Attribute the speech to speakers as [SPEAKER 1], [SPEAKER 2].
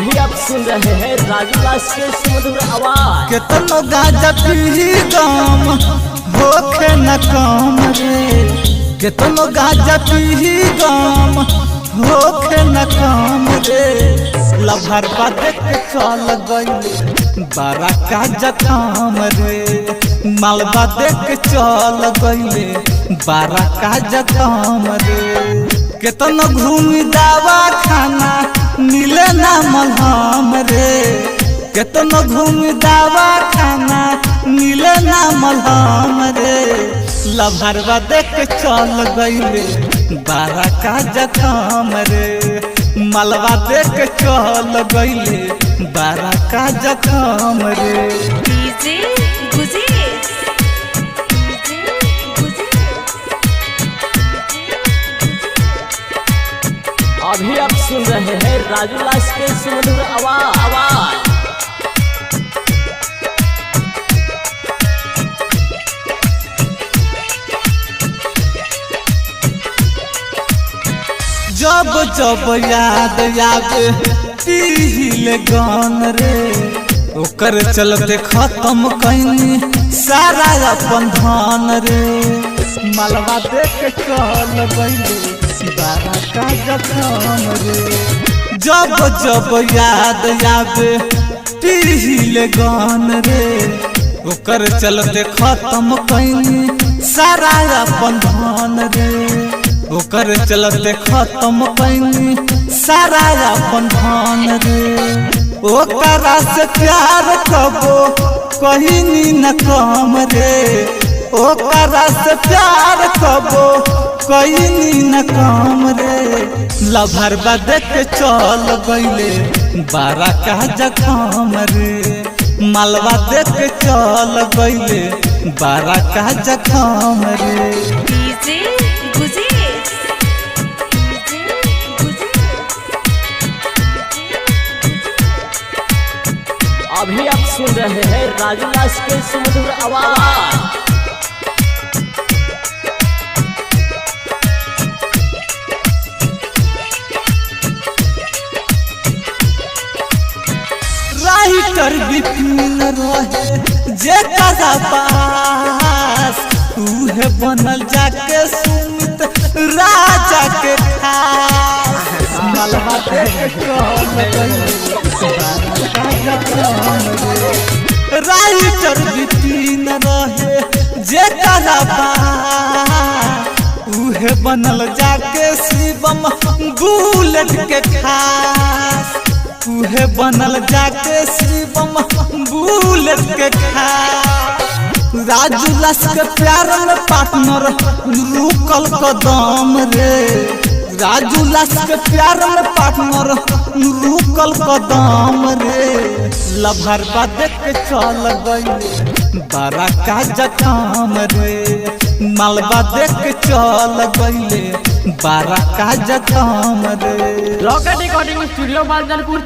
[SPEAKER 1] अभी आप सुन रहे हैं राजू दास के सुमधुर आवाज।
[SPEAKER 2] केतनो गांजा पी गम होखे न कम रे, केतनो गांजा पी गम होखे न कम रे। लभर देख चल गई बारा का जखम रे, मालवा देख चल गईले बारा का जखम रे। केतनो घूमी दवा खाना मिले ना मलहम रे, केतनो घूमी दवा खाना मिले ना मलहम रे। लभरवा देख चल गईले बारा का जखम रे, मलवा देख चल गईले बारा का जखम रे।
[SPEAKER 1] अभी आप सुन रहे हैं राजू दास के सुमधुर आवाज।
[SPEAKER 2] जब जब याद आवे पीले गान रे, ओकर चलते खत्म कैनी सारा अपन धन रे। मलवा देख चल गईले बारा का जखम रे। जब जब याद आवे पीले गान रे, ओकर चलते खत्म कैनी सारा अपन धन रे। ओकर चलते खत्म कैनी सारा अपन धन रे। ओकरा से प्यार कबो कहीं न कम रे, ओकरा से प्यार कबो कहीं न कम रे। लभरवा देख चल गईले बारा का जखम रे, मालवा देख चल गईले बारा का जखम रे।
[SPEAKER 1] अभी आप सुन रहे हैं राजू दास के सुमधुर आवाज।
[SPEAKER 2] राइटर विपिन रहे जे करा पास, उहे बनल जाके सुमित राजा के खास। मलवा देख चल गईले बारा का जखम रे। राइटर विपिन रहे जे करा पास, उहे बनल जाके शिवम बुलेट के खास। उहे बनल जाके शिवम बुलेट के खास। राजू दास के प्यार में पार्टनर रुकल कदम रे, राजू दास के प्यार में पार्टनर रुकल कदम रे। लभरवा देख चल गईले बारा का जखम रे, मालवा देख चल गईले बारा का जखम रे।
[SPEAKER 1] Rocket recording studio बालदलपुर।